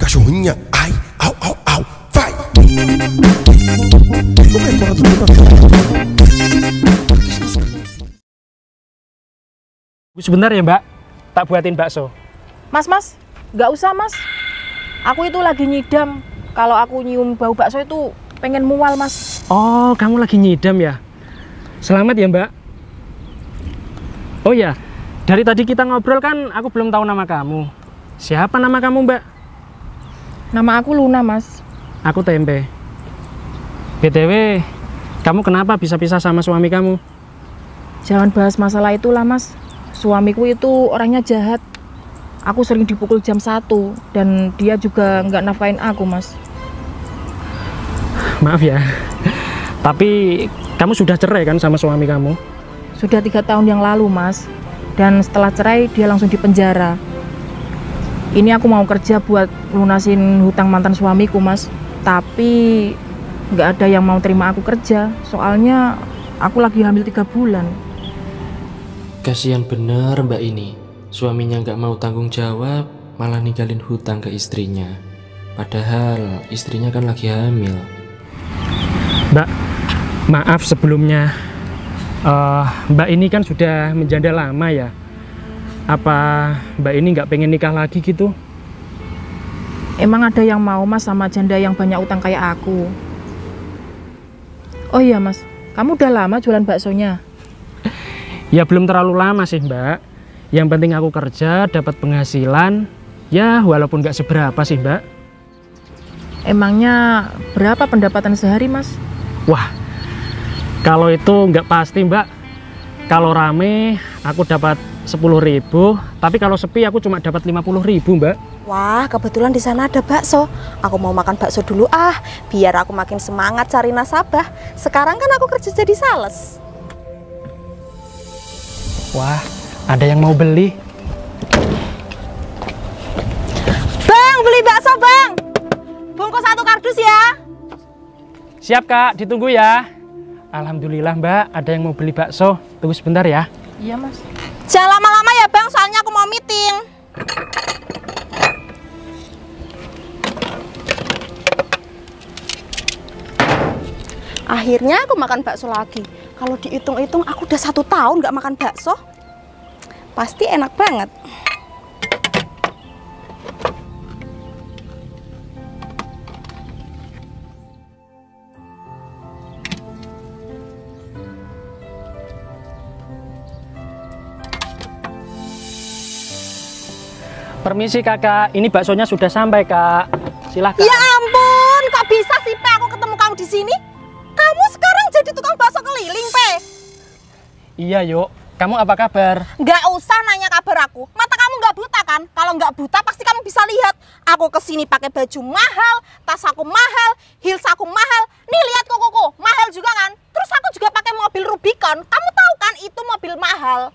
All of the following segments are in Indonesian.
Cachorrinha, ai, au, au, au, vai. Como é que ela Sebentar ya Mbak, tak buatin bakso. Mas, nggak usah mas. Aku itu lagi nyidam. Kalau aku nyium bau bakso itu pengen mual mas. Oh, kamu lagi nyidam ya? Selamat ya Mbak. Oh ya, dari tadi kita ngobrol kan aku belum tahu nama kamu. Siapa nama kamu Mbak? Nama aku Luna mas. Aku Tempe. BTW, kamu kenapa bisa pisah sama suami kamu? Jangan bahas masalah itulah mas. Suamiku itu orangnya jahat. Aku sering dipukul jam 1 dan dia juga nggak nafkain aku mas. Maaf ya, tapi kamu sudah cerai kan sama suami kamu? Sudah 3 tahun yang lalu mas. Dan setelah cerai dia langsung dipenjara. Ini aku mau kerja buat lunasin hutang mantan suamiku mas. Tapi nggak ada yang mau terima aku kerja. Soalnya aku lagi hamil 3 bulan. Kasihan bener mbak ini. Suaminya nggak mau tanggung jawab, malah ninggalin hutang ke istrinya. Padahal istrinya kan lagi hamil. Mbak, maaf sebelumnya. Mbak ini kan sudah menjanda lama ya. Apa Mbak ini nggak pengen nikah lagi gitu? Emang ada yang mau mas sama janda yang banyak utang kayak aku? Oh iya mas, kamu udah lama jualan baksonya? Ya belum terlalu lama sih Mbak. Yang penting aku kerja, dapat penghasilan. Ya walaupun nggak seberapa sih Mbak. Emangnya berapa pendapatan sehari mas? Wah, kalau itu nggak pasti Mbak. Kalau rame aku dapat 10.000, tapi kalau sepi aku cuma dapat 50.000 Mbak. Wah, kebetulan di sana ada bakso. Aku mau makan bakso dulu biar aku makin semangat cari nasabah. Sekarang kan aku kerja jadi sales. Wah, ada yang mau beli. Bang, beli bakso bang. Bungkus 1 kardus ya. Siap Kak, ditunggu ya. Alhamdulillah Mbak, ada yang mau beli bakso. Tunggu sebentar ya. Iya mas. Jangan lama-lama ya bang, soalnya aku mau meeting. Akhirnya aku makan bakso lagi. Kalau dihitung-hitung aku udah 1 tahun nggak makan bakso. Pasti enak banget. Permisi kakak, ini baksonya sudah sampai kak. Silahkan. Ya ampun, kok bisa sih Pe aku ketemu kamu di sini? Kamu sekarang jadi tukang bakso keliling Pe? Iya yuk, kamu apa kabar? Nggak usah nanya kabar aku. Mata kamu nggak buta kan? Kalau nggak buta pasti kamu bisa lihat. Aku kesini pakai baju mahal, tas aku mahal, heels aku mahal. Nih lihat kukuku, mahal juga kan? Terus aku juga pakai mobil Rubicon. Kamu tahu kan itu mobil mahal.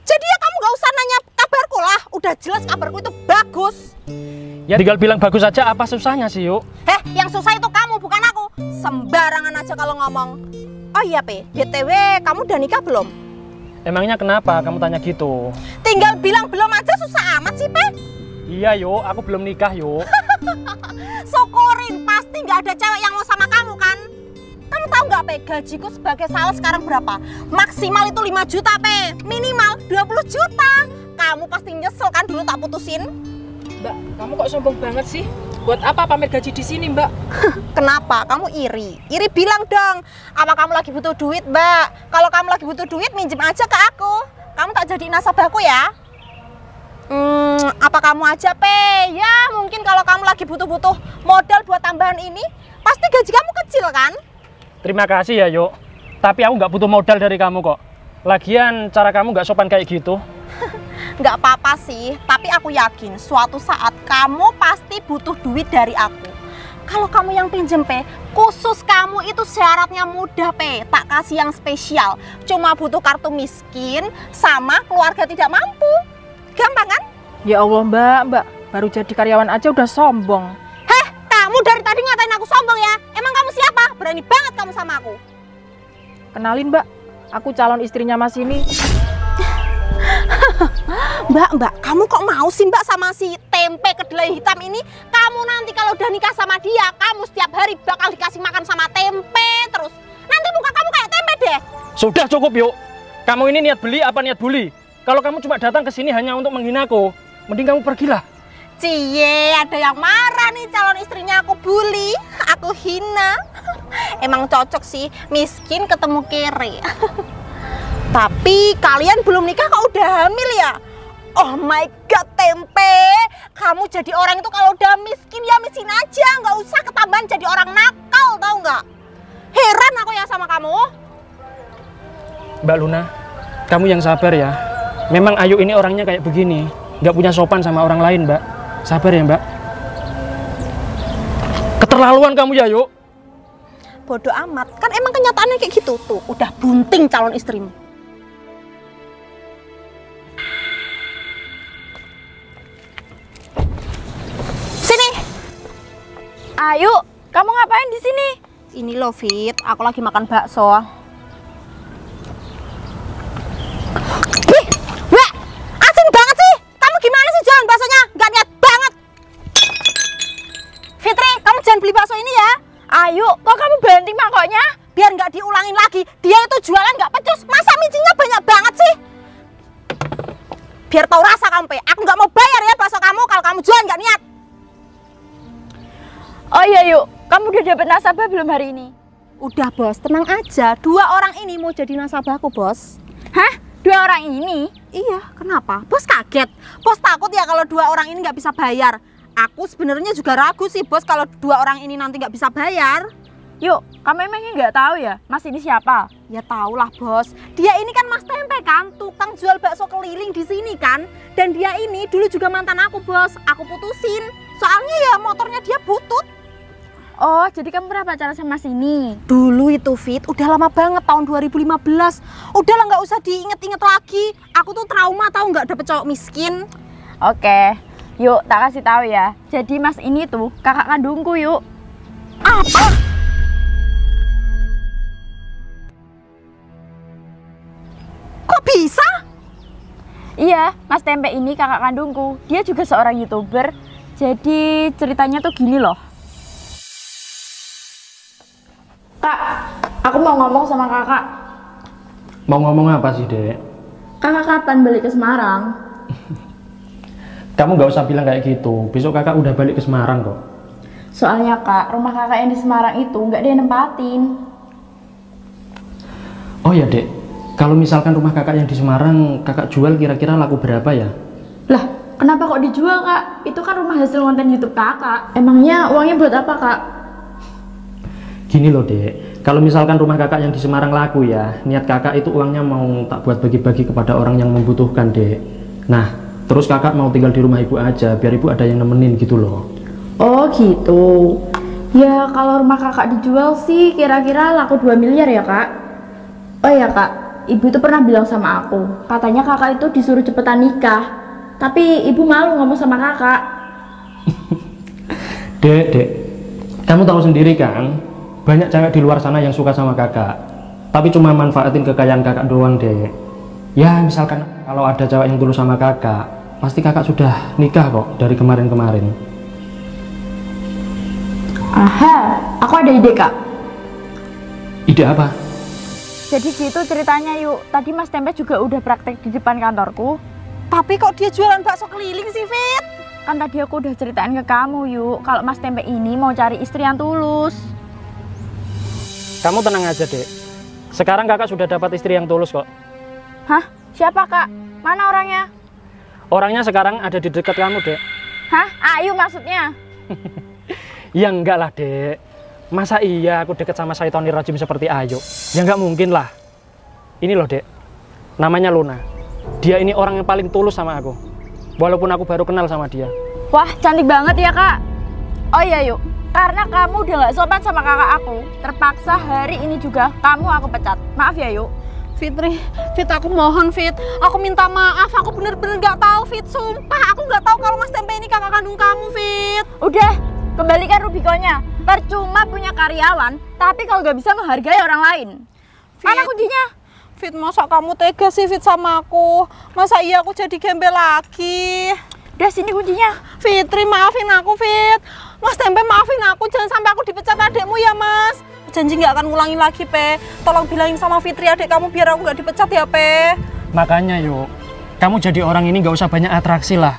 Jadi ya kamu nggak usah nanya kabarku lah. Udah jelas kabarku itu bagus. Ya tinggal bilang bagus aja, apa susahnya sih yuk? Yang susah itu kamu bukan aku. Sembarangan aja kalau ngomong. Oh iya Pe, BTW kamu udah nikah belum? Emangnya kenapa kamu tanya gitu? Tinggal bilang belum aja susah amat sih Pe. Iya yuk, aku belum nikah yuk. Syukurin, pasti nggak ada cewek yang mau sama kamu kan? Kamu tahu nggak Pe, gajiku sebagai sales sekarang berapa? Maksimal itu 5 juta Pe, minimal 20 juta. Kamu pasti nyesel kan dulu tak putusin? Mbak, kamu kok sombong banget sih? Buat apa pamer gaji di sini Mbak? Kenapa? Kamu iri? Iri bilang dong. Apa kamu lagi butuh duit Mbak? Kalau kamu lagi butuh duit minjem aja ke aku. Kamu tak jadi nasabahku ya? Apa kamu aja Pe? Ya mungkin kalau kamu lagi butuh-butuh modal buat tambahan ini, pasti gaji kamu kecil kan? Terima kasih ya yuk, tapi aku nggak butuh modal dari kamu kok. Lagian cara kamu nggak sopan kayak gitu. Nggak apa-apa sih, tapi aku yakin suatu saat kamu pasti butuh duit dari aku. Kalau kamu yang pinjem Pe, khusus kamu itu syaratnya mudah Pe, tak kasih yang spesial. Cuma butuh kartu miskin sama keluarga tidak mampu. Gampang kan? Ya Allah Mbak, baru jadi karyawan aja udah sombong. Kamu dari tadi ngatain aku sombong ya? Emang kamu siapa? Berani banget kamu sama aku. Kenalin Mbak, aku calon istrinya Mas ini. Mbak, kamu kok mau sih Mbak sama si tempe kedelai hitam ini, kamu nanti kalau udah nikah sama dia, kamu setiap hari bakal dikasih makan sama tempe terus. Nanti muka kamu kayak tempe deh. Sudah cukup yuk. Kamu ini niat beli apa niat bully? Kalau kamu cuma datang ke sini hanya untuk menghinaku, mending kamu pergilah. Cie, ada yang marah nih calon istrinya aku bully, aku hina. Emang cocok sih, miskin ketemu kere. Tapi kalian belum nikah kok udah hamil ya? Oh my god, tempe. Kamu jadi orang itu kalau udah miskin ya miskin aja, nggak usah ketambahan jadi orang nakal, tau nggak? Heran aku ya sama kamu. Mbak Luna, kamu yang sabar ya. Memang Ayu ini orangnya kayak begini, nggak punya sopan sama orang lain, Mbak. Sabar ya, Mbak. Keterlaluan kamu ya, Yuk. Bodoh amat, kan emang kenyataannya kayak gitu tuh. Udah bunting calon istrimu. Sini. Ayu, kamu ngapain di sini? Ini loh, Fit. Aku lagi makan bakso. Ih, wah, asin banget sih. Kamu gimana sih jualan baksonya? Nggak niat banget. Fitri, kamu jangan beli bakso ini ya. Ayu, kok kamu banting mangkoknya? Biar nggak diulangin lagi. Dia itu jualan nggak pecus. Masa mincinya banyak banget sih? Biar tahu rasa kamu, Pe. Aku nggak mau bayar ya bakso kamu kalau kamu jualan nggak niat. Oh iya, Yuk. Kamu udah dapet nasabah belum hari ini? Udah, Bos. Tenang aja. 2 orang ini mau jadi nasabahku, Bos. Hah? 2 orang ini? Iya, kenapa? Bos kaget. Bos takut ya kalau 2 orang ini nggak bisa bayar. Aku sebenarnya juga ragu sih, Bos, kalau 2 orang ini nanti nggak bisa bayar. Yuk, kamu emangnya nggak tahu ya Mas ini siapa? Ya tau lah, Bos. Dia ini kan Mas Tempe kan, tukang jual bakso keliling di sini kan. Dan dia ini dulu juga mantan aku, Bos. Aku putusin. Soalnya ya motornya dia butut. Oh, jadi kamu pernah pacaran sama Mas ini? Dulu itu, Fit, udah lama banget, tahun 2015. Udah lah, nggak usah diinget-inget lagi. Aku tuh trauma tahu nggak dapet cowok miskin. Oke, Yuk, tak kasih tahu ya. Jadi Mas ini tuh kakak kandungku, Yuk. Apa? Kok bisa? Iya, Mas Tempe ini kakak kandungku. Dia juga seorang YouTuber. Jadi ceritanya tuh gini loh. Kak, aku mau ngomong sama kakak. Mau ngomong apa sih, Dek? Kakak kapan balik ke Semarang? Kamu nggak usah bilang kayak gitu. Besok kakak udah balik ke Semarang kok. Soalnya kak, rumah kakak yang di Semarang itu nggak ada yang nempatin. Oh ya, Dek. Kalau misalkan rumah kakak yang di Semarang kakak jual kira-kira laku berapa ya? Lah, kenapa kok dijual kak? Itu kan rumah hasil konten YouTube kakak. Emangnya uangnya buat apa kak? Gini loh, Dek. Kalau misalkan rumah kakak yang di Semarang laku ya, niat kakak itu uangnya mau tak buat bagi-bagi kepada orang yang membutuhkan, Dek. Nah, terus kakak mau tinggal di rumah ibu aja, biar ibu ada yang nemenin gitu loh. Oh gitu. Ya kalau rumah kakak dijual sih kira-kira laku 2 miliar ya kak. Oh ya kak, ibu itu pernah bilang sama aku, katanya kakak itu disuruh cepetan nikah. Tapi ibu malu ngomong sama kakak. Dek, kamu tahu sendiri kan, banyak cewek di luar sana yang suka sama kakak, tapi cuma manfaatin kekayaan kakak doang, Dek. Ya misalkan kalau ada cewek yang tulus sama kakak, pasti kakak sudah nikah kok dari kemarin-kemarin. Aha, aku ada ide kak. Ide apa? Jadi gitu ceritanya Yuk. Tadi Mas Tempe juga udah praktek di depan kantorku. Tapi kok dia jualan bakso keliling sih, Fit? Kan tadi aku udah ceritain ke kamu Yuk, kalau Mas Tempe ini mau cari istri yang tulus. Kamu tenang aja, Dek. Sekarang kakak sudah dapat istri yang tulus kok. Hah? Siapa kak? Mana orangnya? Orangnya sekarang ada di dekat kamu, Dek. Hah? Ayu maksudnya? Ya enggak lah, Dek. Masa iya aku deket sama Syaitonir Rajim seperti Ayu? Ya enggak mungkin lah. Ini loh, Dek. Namanya Luna. Dia ini orang yang paling tulus sama aku. Walaupun aku baru kenal sama dia. Wah, cantik banget ya kak. Oh iya Yuk, karena kamu udah gak sopan sama kakak aku, terpaksa hari ini juga kamu aku pecat. Maaf ya Yuk. Fitri, Fit, aku mohon, Fit. Aku minta maaf, aku bener-bener gak tahu, Fit. Sumpah, aku gak tahu kalau Mas Tempe ini kakak kandung kamu, Fit. Udah, kembalikan Rubikonya. Percuma punya karyawan, tapi kalau gak bisa menghargai orang lain. Mana kuncinya? Fit, masa kamu tega sih, Fit, sama aku? Masa iya aku jadi gembel lagi? Udah sini kuncinya. Fitri, maafin aku, Fit. Mas Tempe, maafin aku. Jangan sampai aku dipecat adekmu ya, Mas. Janji nggak akan ngulangi lagi, Pe. Tolong bilangin sama Fitri adik kamu biar aku nggak dipecat ya, Pe. Makanya yuk, kamu jadi orang ini nggak usah banyak atraksi lah.